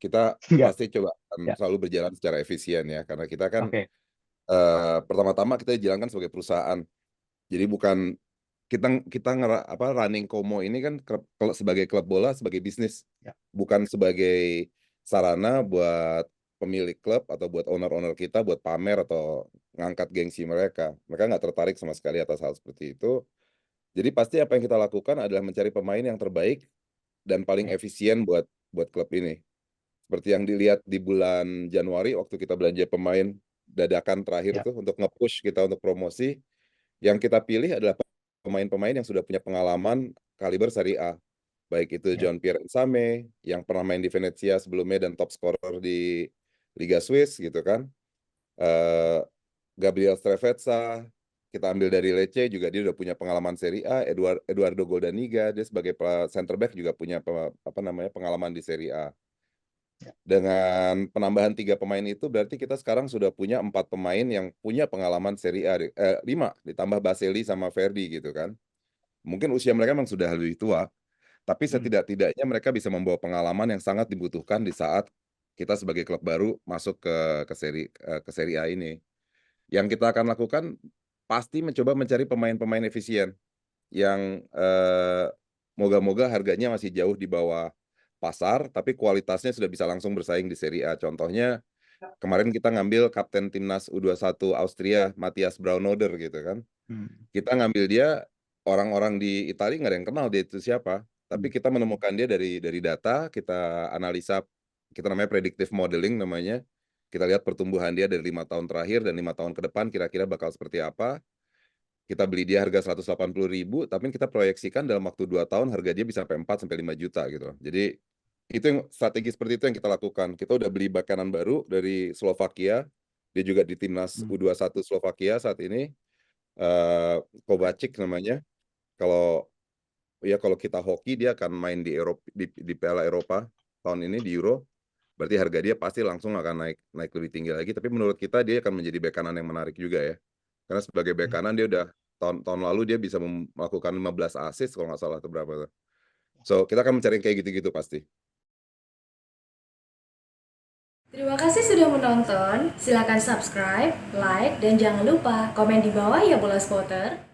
kita Enggak. pasti coba Ya. selalu berjalan secara efisien ya, karena kita kan Oke. pertama-tama kita dijalankan sebagai perusahaan. Jadi bukan kita kita running Como ini kan sebagai klub bola, sebagai bisnis, Ya. bukan sebagai sarana buat pemilik klub atau buat owner-owner kita buat pamer atau ngangkat gengsi mereka. Mereka nggak tertarik sama sekali atas hal seperti itu. Jadi pasti apa yang kita lakukan adalah mencari pemain yang terbaik dan paling Oke. efisien buat klub ini. Seperti yang dilihat di bulan Januari waktu kita belanja pemain dadakan terakhir Ya. tuh untuk nge-push kita untuk promosi, yang kita pilih adalah pemain-pemain yang sudah punya pengalaman kaliber Serie A. Baik itu Ya. John Pierre Nsame yang pernah main di Venezia sebelumnya dan top scorer di Liga Swiss gitu kan. Eh, Gabriel Strefezza kita ambil dari Lecce juga, dia udah punya pengalaman Serie A. Eduardo Goldaniga dia sebagai center back juga punya apa namanya pengalaman di Serie A. Ya. Dengan penambahan 3 pemain itu berarti kita sekarang sudah punya 4 pemain yang punya pengalaman Serie A, 5 ditambah Baselli sama Verdi gitu kan. Mungkin usia mereka memang sudah lebih tua, tapi Hmm. setidak-tidaknya mereka bisa membawa pengalaman yang sangat dibutuhkan di saat kita sebagai klub baru masuk ke Serie A ini. Yang kita akan lakukan pasti mencoba mencari pemain-pemain efisien yang moga-moga harganya masih jauh di bawah pasar, tapi kualitasnya sudah bisa langsung bersaing di Serie A. Contohnya kemarin kita ngambil kapten timnas U21 Austria, Matthias Braunoder gitu kan. Hmm. Kita ngambil dia, orang-orang di Italia nggak ada yang kenal dia itu siapa. Tapi Hmm. kita menemukan dia dari data, kita analisa, kita namanya predictive modeling namanya. Kita lihat pertumbuhan dia dari 5 tahun terakhir dan 5 tahun ke depan kira-kira bakal seperti apa. Kita beli dia harga 180.000, tapi kita proyeksikan dalam waktu 2 tahun harga dia bisa sampai 4 sampai 5 juta gitu. Jadi itu yang strategi seperti itu yang kita lakukan. Kita udah beli bakanan baru dari Slovakia. Dia juga di timnas Hmm. U21 Slovakia saat ini. Oke. Kovacic namanya. Kalau kalau kita hoki dia akan main di Eropa di Piala Eropa tahun ini di Euro. Berarti harga dia pasti langsung akan naik naik lebih tinggi lagi. Tapi menurut kita dia akan menjadi bek kanan yang menarik juga ya. Karena sebagai bek Hmm. kanan dia udah tahun lalu dia bisa melakukan 15 assist kalau nggak salah atau berapa tuh. So kita akan mencari yang kayak gitu-gitu pasti. Terima kasih sudah menonton. Silakan subscribe, like, dan jangan lupa komen di bawah ya Bola Spotter.